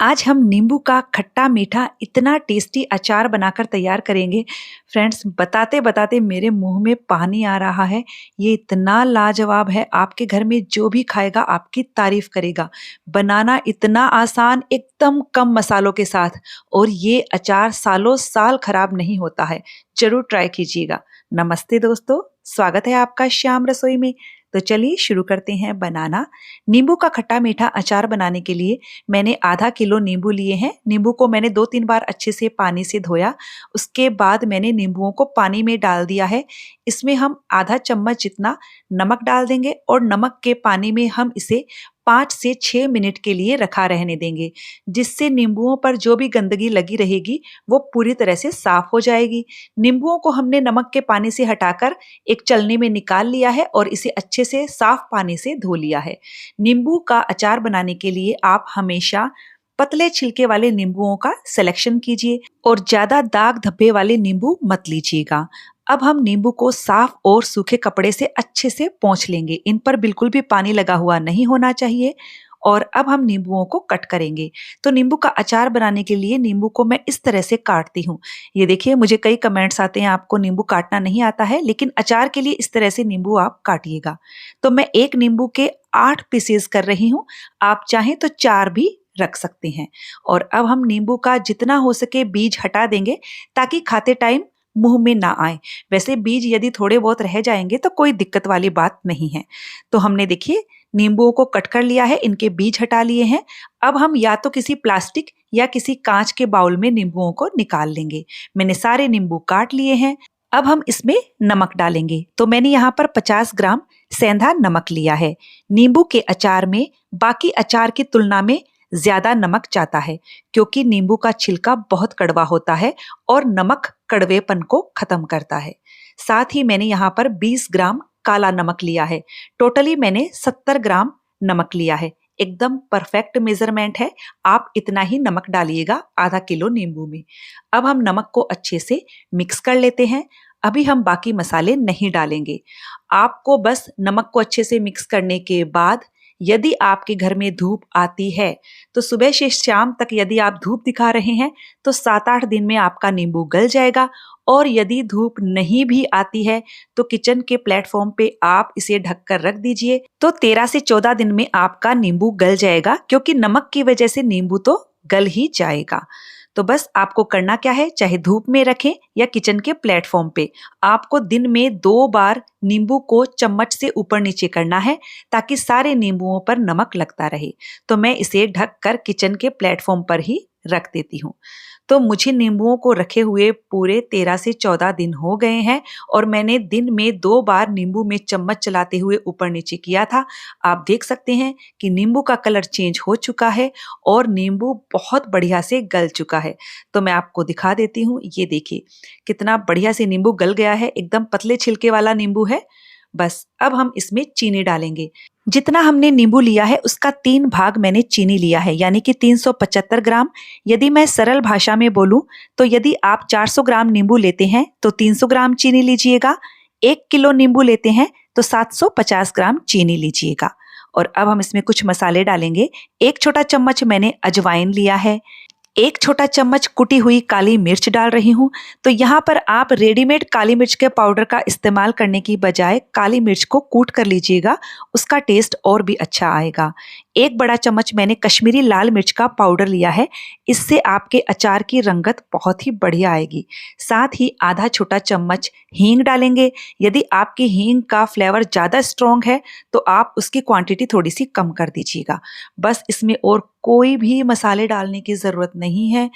आज हम नींबू का खट्टा मीठा इतना टेस्टी अचार बनाकर तैयार करेंगे। फ्रेंड्स, बताते बताते मेरे मुंह में पानी आ रहा है। ये इतना लाजवाब है, आपके घर में जो भी खाएगा आपकी तारीफ करेगा। बनाना इतना आसान, एकदम कम मसालों के साथ, और ये अचार सालों साल खराब नहीं होता है। जरूर ट्राई कीजिएगा। नमस्ते दोस्तों, स्वागत है आपका श्याम रसोई में। तो चलिए शुरू करते हैं बनाना। नींबू का खट्टा मीठा अचार बनाने के लिए मैंने आधा किलो नींबू लिए हैं। नींबू को मैंने 2-3 बार अच्छे से पानी से धोया। उसके बाद मैंने नींबुओं को पानी में डाल दिया है। इसमें हम आधा चम्मच जितना नमक डाल देंगे और नमक के पानी में हम इसे 5 से 6 मिनट के लिए रखा रहने देंगे, जिससे नींबुओं पर जो भी गंदगी लगी रहेगी वो पूरी तरह से साफ हो जाएगी। नींबुओं को हमने नमक के पानी से हटाकर एक चलनी में निकाल लिया है और इसे अच्छे से साफ पानी से धो लिया है। नींबू का अचार बनाने के लिए आप हमेशा पतले छिलके वाले नींबुओं का सिलेक्शन कीजिए और ज्यादा दाग धब्बे वाले नींबू मत लीजिएगा। अब हम नींबू को साफ और सूखे कपड़े से अच्छे से पोंछ लेंगे। इन पर बिल्कुल भी पानी लगा हुआ नहीं होना चाहिए। और अब हम नींबुओं को कट करेंगे। तो नींबू का अचार बनाने के लिए नींबू को मैं इस तरह से काटती हूँ। ये देखिए, मुझे कई कमेंट्स आते हैं आपको नींबू काटना नहीं आता है, लेकिन अचार के लिए इस तरह से नींबू आप काटिएगा। तो मैं एक नींबू के 8 पीसेस कर रही हूँ। आप चाहें तो 4 भी रख सकते हैं। और अब हम नींबू का जितना हो सके बीज हटा देंगे, ताकि खाते टाइम मुंह में ना आए। वैसे बीज यदि थोड़े बहुत रह जाएंगे तो कोई दिक्कत वाली बात नहीं है। तो हमने देखिए नींबुओं को कट कर लिया है, इनके बीज हटा लिए हैं। अब हम या तो किसी प्लास्टिक या किसी कांच के बाउल में नींबुओं को निकाल लेंगे। मैंने सारे नींबू काट लिए हैं। अब हम इसमें नमक डालेंगे। तो मैंने यहाँ पर 50 ग्राम सेंधा नमक लिया है। नींबू के अचार में बाकी अचार की तुलना में ज्यादा नमक जाता है, क्योंकि नींबू का छिलका बहुत कड़वा होता है और नमक कड़वेपन को खत्म करता है। साथ ही मैंने यहाँ पर 20 ग्राम काला नमक लिया है। टोटली मैंने 70 ग्राम नमक लिया है। एकदम परफेक्ट मेजरमेंट है। आप इतना ही नमक डालिएगा आधा किलो नींबू में। अब हम नमक को अच्छे से मिक्स कर लेते हैं। अभी हम बाकी मसाले नहीं डालेंगे। आपको बस नमक को अच्छे से मिक्स करने के बाद, यदि आपके घर में धूप आती है तो सुबह से शाम तक यदि आप धूप दिखा रहे हैं तो 7-8 दिन में आपका नींबू गल जाएगा। और यदि धूप नहीं भी आती है तो किचन के प्लेटफॉर्म पे आप इसे ढककर रख दीजिए, तो 13 से 14 दिन में आपका नींबू गल जाएगा, क्योंकि नमक की वजह से नींबू तो गल ही जाएगा। तो बस आपको करना क्या है, चाहे धूप में रखें या किचन के प्लेटफॉर्म पे, आपको दिन में 2 बार नींबू को चम्मच से ऊपर नीचे करना है, ताकि सारे नींबुओं पर नमक लगता रहे। तो मैं इसे ढक कर किचन के प्लेटफॉर्म पर ही रख देती हूँ। तो मुझे नींबुओं को रखे हुए पूरे 13 से 14 दिन हो गए हैं, और मैंने दिन में 2 बार नींबू में चम्मच चलाते हुए ऊपर नीचे किया था। आप देख सकते हैं कि नींबू का कलर चेंज हो चुका है और नींबू बहुत बढ़िया से गल चुका है। तो मैं आपको दिखा देती हूँ। ये देखिए कितना बढ़िया से नींबू गल गया है। एकदम पतले छिलके वाला नींबू है। बस अब हम इसमें चीनी डालेंगे। जितना हमने नींबू लिया है उसका 3 भाग मैंने चीनी लिया है, यानी कि 375 ग्राम। यदि मैं सरल भाषा में बोलूं तो यदि आप 400 ग्राम नींबू लेते हैं तो 300 ग्राम चीनी लीजिएगा। 1 किलो नींबू लेते हैं तो 750 ग्राम चीनी लीजिएगा। और अब हम इसमें कुछ मसाले डालेंगे। 1 छोटा चम्मच मैंने अजवाइन लिया है। 1 छोटा चम्मच कुटी हुई काली मिर्च डाल रही हूँ। तो यहाँ पर आप रेडीमेड काली मिर्च के पाउडर का इस्तेमाल करने की बजाय काली मिर्च को कूट कर लीजिएगा, उसका टेस्ट और भी अच्छा आएगा। 1 बड़ा चम्मच मैंने कश्मीरी लाल मिर्च का पाउडर लिया है। इससे आपके अचार की रंगत बहुत ही बढ़िया आएगी। साथ ही आधा छोटा चम्मच हींग डालेंगे। यदि आपकी हींग का फ्लेवर ज़्यादा स्ट्रॉन्ग है तो आप उसकी क्वांटिटी थोड़ी सी कम कर दीजिएगा। बस इसमें और कोई भी मसाले डालने की ज़रूरत नहीं है।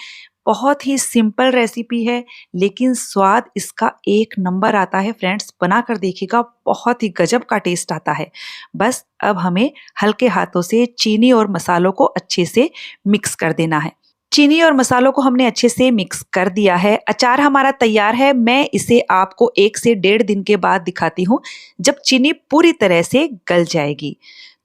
बहुत ही सिंपल रेसिपी है, लेकिन स्वाद इसका एक नंबर आता है। फ्रेंड्स, बना कर देखिएगा, बहुत ही गजब का टेस्ट आता है। बस अब हमें हल्के हाथों से चीनी और मसालों को अच्छे से मिक्स कर देना है। चीनी और मसालों को हमने अच्छे से मिक्स कर दिया है। अचार हमारा तैयार है। मैं इसे आपको 1 से 1.5 दिन के बाद दिखाती हूँ, जब चीनी पूरी तरह से गल जाएगी।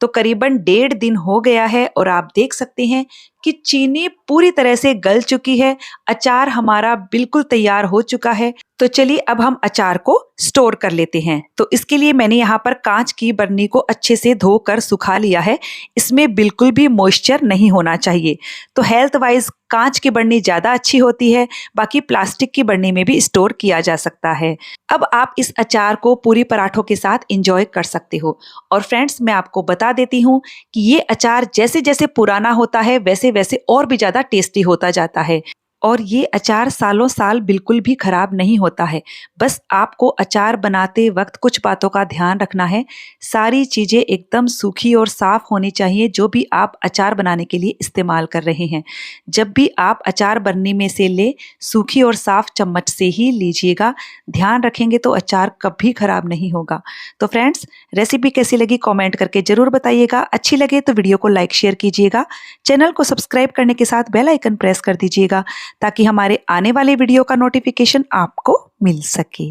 तो करीबन 1.5 दिन हो गया है और आप देख सकते हैं कि चीनी पूरी तरह से गल चुकी है, अचार हमारा बिल्कुल तैयार हो चुका है। तो चलिए अब हम अचार को स्टोर कर लेते हैं। तो इसके लिए मैंने यहाँ पर कांच की बरनी को अच्छे से धोकर सुखा लिया है। इसमें बिल्कुल भी मॉइस्चर नहीं होना चाहिए। तो हेल्थ वाइज कांच की बरनी ज़्यादा अच्छी होती है, बाकी प्लास्टिक की बरनी में भी स्टोर किया जा सकता है। अब आप इस अचार को पूरी पराठों के साथ इंजॉय कर सकते हो। और फ्रेंड्स, मैं आपको बता देती हूँ कि ये अचार जैसे जैसे पुराना होता है वैसे वैसे और भी ज़्यादा टेस्टी होता जाता है। और ये अचार सालों साल बिल्कुल भी खराब नहीं होता है। बस आपको अचार बनाते वक्त कुछ बातों का ध्यान रखना है। सारी चीज़ें एकदम सूखी और साफ होनी चाहिए जो भी आप अचार बनाने के लिए इस्तेमाल कर रहे हैं। जब भी आप अचार बरनी में से ले, सूखी और साफ चम्मच से ही लीजिएगा। ध्यान रखेंगे तो अचार कभी खराब नहीं होगा। तो फ्रेंड्स, रेसिपी कैसी लगी कमेंट करके ज़रूर बताइएगा। अच्छी लगे तो वीडियो को लाइक शेयर कीजिएगा। चैनल को सब्सक्राइब करने के साथ बेल आइकन प्रेस कर दीजिएगा ताकि हमारे आने वाले वीडियो का नोटिफिकेशन आपको मिल सके।